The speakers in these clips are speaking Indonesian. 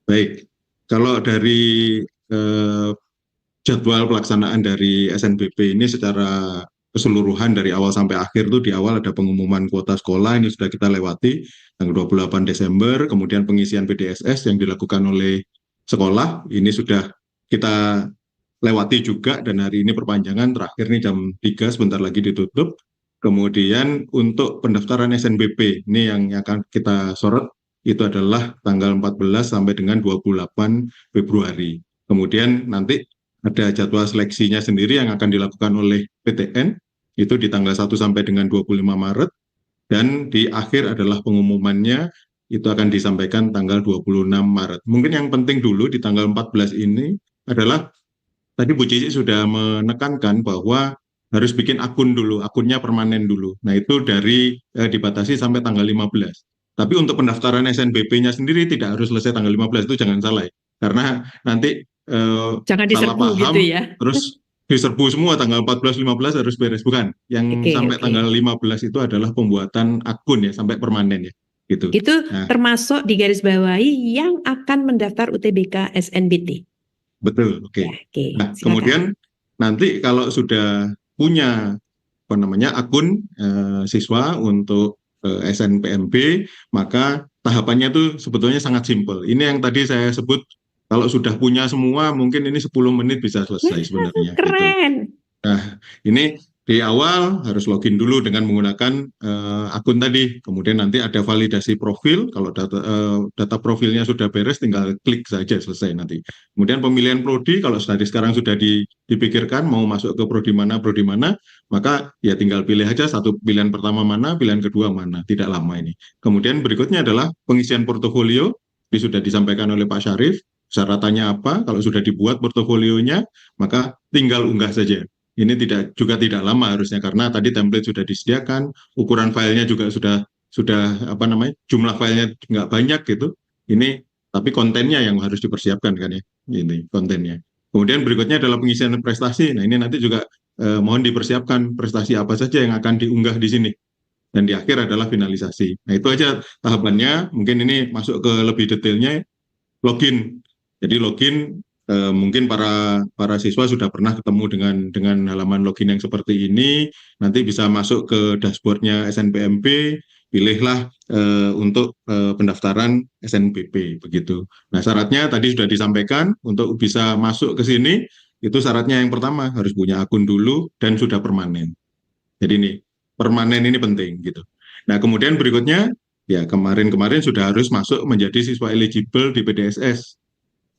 Baik, kalau dari eh, jadwal pelaksanaan dari SNBP ini secara keseluruhan dari awal sampai akhir tuh di awal ada pengumuman kuota sekolah ini sudah kita lewati tanggal 28 Desember, kemudian pengisian PDSS yang dilakukan oleh sekolah ini sudah kita lewati juga dan hari ini perpanjangan terakhir nih jam 3 sebentar lagi ditutup. Kemudian untuk pendaftaran SNBP ini yang akan kita sorot itu adalah tanggal 14 sampai dengan 28 Februari. Kemudian nanti ada jadwal seleksinya sendiri yang akan dilakukan oleh PTN itu di tanggal 1 sampai dengan 25 Maret dan di akhir adalah pengumumannya itu akan disampaikan tanggal 26 Maret. Mungkin yang penting dulu di tanggal 14 ini adalah tadi Bu Cici sudah menekankan bahwa harus bikin akun dulu, akunnya permanen dulu. Nah itu dari dibatasi sampai tanggal 15. Tapi untuk pendaftaran SNBP-nya sendiri tidak harus selesai tanggal 15, itu jangan salah ya. Karena nanti Jangan salah diserbu paham, gitu ya. terus diserbu semua tanggal 14-15 harus beres. Bukan, yang sampai tanggal 15 itu adalah pembuatan akun ya, sampai permanen ya. Gitu. Itu termasuk di garis bawahi yang akan mendaftar UTBK SNBT. Betul, oke. Ya, Nah, kemudian nanti kalau sudah punya apa namanya akun siswa untuk SNPMB, maka tahapannya itu sebetulnya sangat simpel. Ini yang tadi saya sebut kalau sudah punya semua mungkin ini 10 menit bisa selesai sebenarnya. Keren. Gitu. Nah, ini di awal harus login dulu dengan menggunakan akun tadi. Kemudian nanti ada validasi profil. Kalau data profilnya sudah beres, tinggal klik saja selesai nanti. Kemudian pemilihan prodi, kalau dari sekarang sudah dipikirkan mau masuk ke prodi mana, maka ya tinggal pilih aja satu pilihan pertama mana, pilihan kedua mana. Tidak lama ini. Kemudian berikutnya adalah pengisian portofolio. Ini sudah disampaikan oleh Pak Syarif. Syaratannya apa? Kalau sudah dibuat portofolionya, maka tinggal unggah saja. Ini juga tidak lama harusnya karena tadi template sudah disediakan, ukuran filenya juga sudah apa namanya jumlah filenya nggak banyak gitu. Ini tapi kontennya yang harus dipersiapkan kan ya, ini kontennya. Kemudian berikutnya adalah pengisian prestasi. Nah ini nanti juga mohon dipersiapkan prestasi apa saja yang akan diunggah di sini. Dan di akhir adalah finalisasi. Nah itu aja tahapannya. Mungkin ini masuk ke lebih detailnya login. Jadi login mungkin para siswa sudah pernah ketemu dengan halaman login yang seperti ini. Nanti bisa masuk ke dashboardnya SNPMB, pilihlah untuk pendaftaran SNBP begitu. Nah syaratnya tadi sudah disampaikan untuk bisa masuk ke sini itu syaratnya yang pertama harus punya akun dulu dan sudah permanen. Jadi ini permanen ini penting gitu. Nah kemudian berikutnya ya kemarin-kemarin sudah harus masuk menjadi siswa eligible di PDSS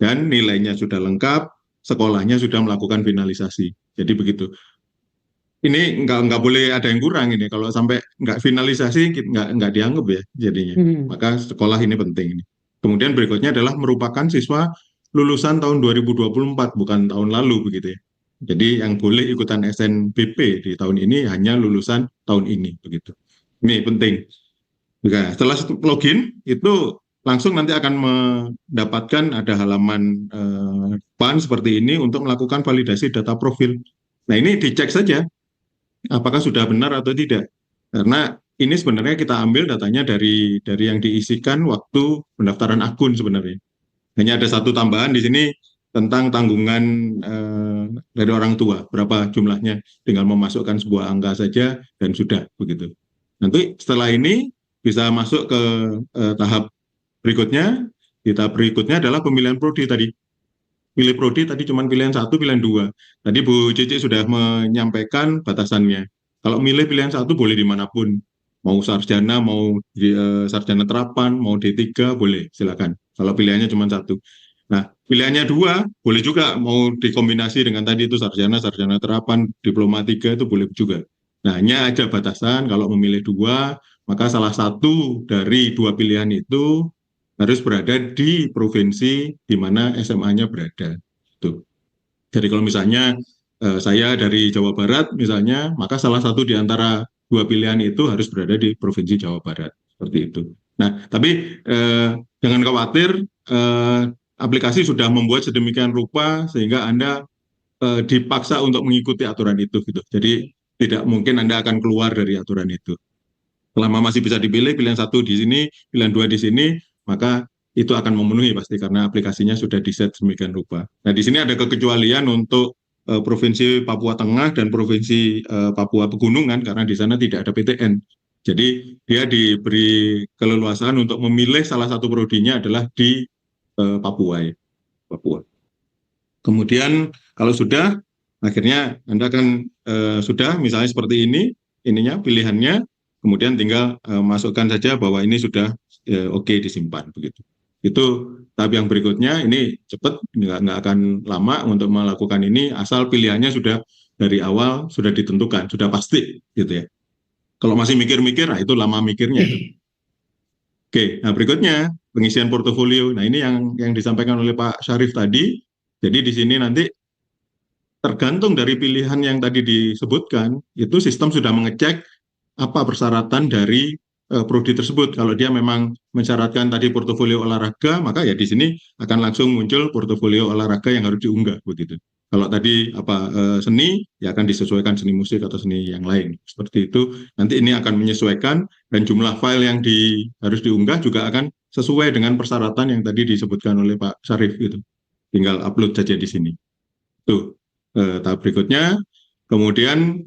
dan nilainya sudah lengkap, sekolahnya sudah melakukan finalisasi. Jadi begitu. Ini nggak boleh ada yang kurang ini. Kalau sampai nggak finalisasi nggak dianggap ya jadinya. Maka sekolah ini penting. Kemudian berikutnya adalah merupakan siswa lulusan tahun 2024 bukan tahun lalu begitu ya. Jadi yang boleh ikutan SNBP di tahun ini hanya lulusan tahun ini begitu. Ini penting. Nah, setelah login itu langsung nanti akan mendapatkan ada halaman PAN seperti ini untuk melakukan validasi data profil. Nah ini dicek saja apakah sudah benar atau tidak. Karena ini sebenarnya kita ambil datanya dari yang diisikan waktu pendaftaran akun sebenarnya. Hanya ada satu tambahan di sini tentang tanggungan dari orang tua, berapa jumlahnya, tinggal memasukkan sebuah angka saja dan sudah begitu. Nanti setelah ini bisa masuk ke tahap berikutnya. Di tahap berikutnya adalah pemilihan prodi tadi. Pilih prodi tadi cuma pilihan satu, pilihan dua. Tadi Bu Cici sudah menyampaikan batasannya. Kalau milih pilihan satu boleh dimanapun. Mau sarjana, mau sarjana terapan, mau D3, boleh, silakan. Kalau pilihannya cuma satu. Nah, pilihannya dua, boleh juga mau dikombinasi dengan tadi itu sarjana, sarjana terapan, diploma 3 itu boleh juga. Nah, hanya ada batasan kalau memilih dua, maka salah satu dari dua pilihan itu harus berada di provinsi di mana SMA-nya berada. Tuh. Jadi kalau misalnya saya dari Jawa Barat misalnya, maka salah satu di antara dua pilihan itu harus berada di provinsi Jawa Barat. Seperti itu. Nah, tapi jangan khawatir, aplikasi sudah membuat sedemikian rupa sehingga Anda dipaksa untuk mengikuti aturan itu. Gitu. Jadi tidak mungkin Anda akan keluar dari aturan itu. Selama masih bisa dipilih, pilihan satu di sini, pilihan dua di sini, maka itu akan memenuhi pasti karena aplikasinya sudah di-set sedemikian rupa. Nah, di sini ada kekecualian untuk Provinsi Papua Tengah dan Provinsi Papua Pegunungan karena di sana tidak ada PTN. Jadi dia diberi keleluasaan untuk memilih salah satu prodinya adalah di Papua ya, Papua. Kemudian kalau sudah, akhirnya Anda kan sudah misalnya seperti ini, ininya pilihannya, kemudian tinggal masukkan saja bahwa ini sudah oke disimpan begitu. Itu tahap yang berikutnya, ini cepat, nggak akan lama untuk melakukan ini, asal pilihannya sudah dari awal sudah ditentukan, sudah pasti gitu ya. Kalau masih mikir-mikir, nah itu lama mikirnya itu. Oke, nah berikutnya pengisian portofolio. Nah ini yang disampaikan oleh Pak Syarif tadi. Jadi di sini nanti tergantung dari pilihan yang tadi disebutkan, itu sistem sudah mengecek apa persyaratan dari prodi tersebut. Kalau dia memang mensyaratkan tadi portofolio olahraga, maka ya di sini akan langsung muncul portofolio olahraga yang harus diunggah begitu. Kalau tadi seni, ya akan disesuaikan seni musik atau seni yang lain. Seperti itu. Nanti ini akan menyesuaikan dan jumlah file yang harus diunggah juga akan sesuai dengan persyaratan yang tadi disebutkan oleh Pak Syarif gitu. Tinggal upload saja di sini. Tuh, tahap berikutnya. Kemudian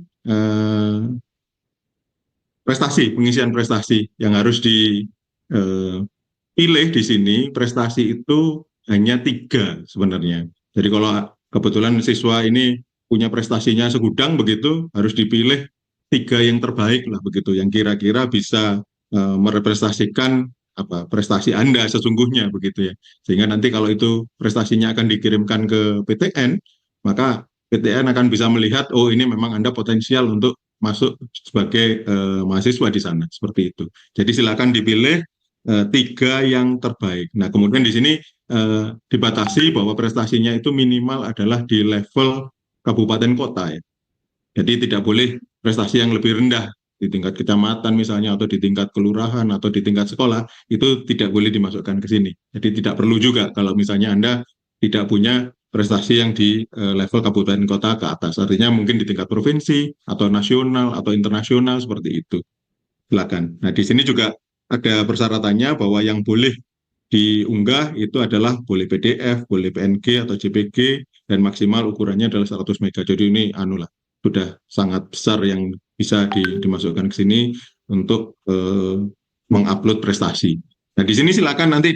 pengisian prestasi yang harus dipilih di sini, prestasi itu hanya 3 sebenarnya. Jadi kalau kebetulan siswa ini punya prestasinya segudang begitu, harus dipilih 3 yang terbaik lah begitu, yang kira-kira bisa merepresentasikan prestasi Anda sesungguhnya begitu ya. Sehingga nanti kalau itu prestasinya akan dikirimkan ke PTN, maka PTN akan bisa melihat, oh ini memang Anda potensial untuk masuk sebagai mahasiswa di sana, seperti itu. Jadi silakan dipilih 3 yang terbaik. Nah, kemudian di sini dibatasi bahwa prestasinya itu minimal adalah di level kabupaten kota ya. Jadi tidak boleh prestasi yang lebih rendah di tingkat kecamatan misalnya atau di tingkat kelurahan atau di tingkat sekolah itu tidak boleh dimasukkan ke sini. Jadi tidak perlu juga kalau misalnya Anda tidak punya prestasi yang di level kabupaten kota ke atas. Artinya mungkin di tingkat provinsi atau nasional atau internasional seperti itu. Silakan. Nah, di sini juga ada persyaratannya bahwa yang boleh diunggah itu adalah boleh PDF, boleh PNG atau JPG dan maksimal ukurannya adalah 100 MB. Jadi ini sudah sangat besar yang bisa dimasukkan ke sini untuk mengupload prestasi. Nah, di sini silakan nanti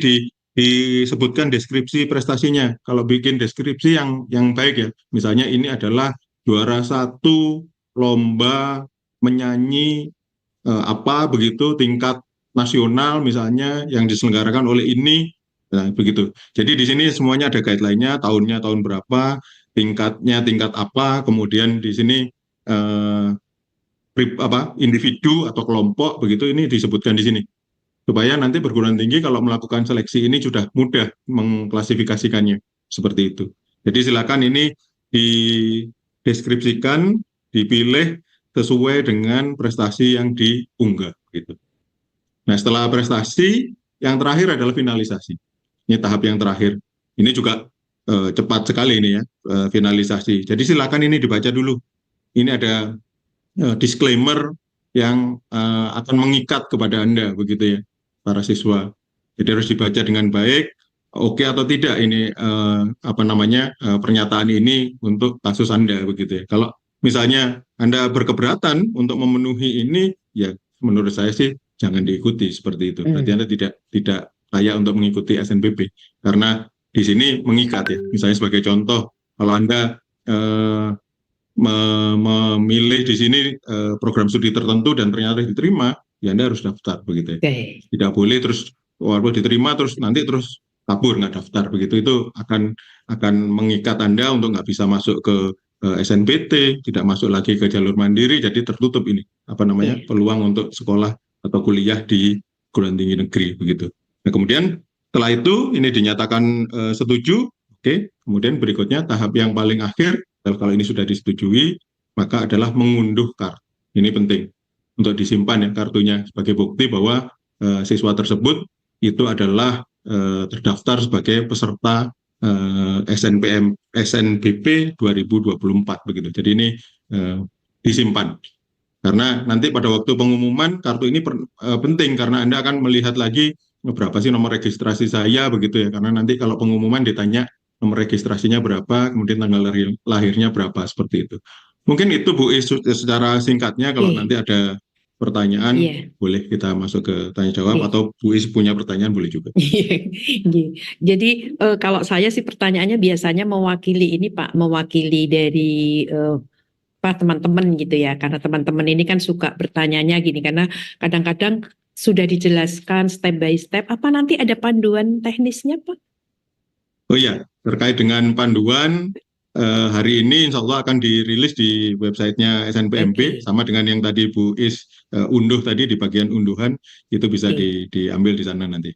disebutkan deskripsi prestasinya. Kalau bikin deskripsi yang baik ya, misalnya ini adalah juara 1 lomba menyanyi apa begitu tingkat nasional misalnya yang diselenggarakan oleh ini, nah begitu. Jadi di sini semuanya ada guideline-nya, tahunnya tahun berapa, tingkatnya tingkat apa, kemudian di sini individu atau kelompok begitu ini disebutkan di sini. Supaya nanti perguruan tinggi kalau melakukan seleksi ini sudah mudah mengklasifikasikannya seperti itu. Jadi silakan ini dideskripsikan, dipilih sesuai dengan prestasi yang diunggah gitu. Nah, setelah prestasi yang terakhir adalah finalisasi. Ini tahap yang terakhir. Ini juga cepat sekali ini ya, finalisasi. Jadi silakan ini dibaca dulu. Ini ada disclaimer yang akan mengikat kepada Anda begitu ya, para siswa. Jadi harus dibaca dengan baik, oke atau tidak ini pernyataan ini untuk kasus Anda begitu ya. Kalau misalnya Anda berkeberatan untuk memenuhi ini, ya menurut saya sih jangan diikuti seperti itu. Berarti Anda tidak layak untuk mengikuti SNBP karena di sini mengikat ya. Misalnya sebagai contoh, kalau Anda memilih di sini program studi tertentu dan ternyata diterima, ya Anda harus daftar begitu ya. Okay. Tidak boleh terus walaupun diterima terus nanti terus kabur nggak daftar begitu, itu akan mengikat Anda untuk nggak bisa masuk ke SNBT, tidak masuk lagi ke jalur mandiri, jadi tertutup ini peluang untuk sekolah atau kuliah di perguruan tinggi negeri begitu. Nah kemudian setelah itu ini dinyatakan setuju, oke. Kemudian berikutnya tahap yang paling akhir kalau ini sudah disetujui maka adalah mengunduh kartu. Ini penting untuk disimpan ya kartunya sebagai bukti bahwa siswa tersebut itu adalah terdaftar sebagai peserta SNBP 2024 begitu. Jadi ini disimpan. Karena nanti pada waktu pengumuman kartu ini penting karena Anda akan melihat lagi berapa sih nomor registrasi saya begitu ya, karena nanti kalau pengumuman ditanya nomor registrasinya berapa, kemudian tanggal lahirnya berapa, seperti itu. Mungkin itu Bu Is secara singkatnya, kalau Oke, nanti ada pertanyaan iya. boleh kita masuk ke tanya jawab, Oke. atau Bu Is punya pertanyaan boleh juga. Iya. Jadi kalau saya sih pertanyaannya biasanya mewakili ini Pak, mewakili dari teman-teman gitu ya, karena teman-teman ini kan suka bertanyanya gini, karena kadang-kadang sudah dijelaskan step by step, apa nanti ada panduan teknisnya Pak? Oh iya, terkait dengan panduan, hari ini insya Allah akan dirilis di websitenya SNPMP, Oke, sama dengan yang tadi Bu Is unduh tadi di bagian unduhan, itu bisa oke. diambil di sana nanti.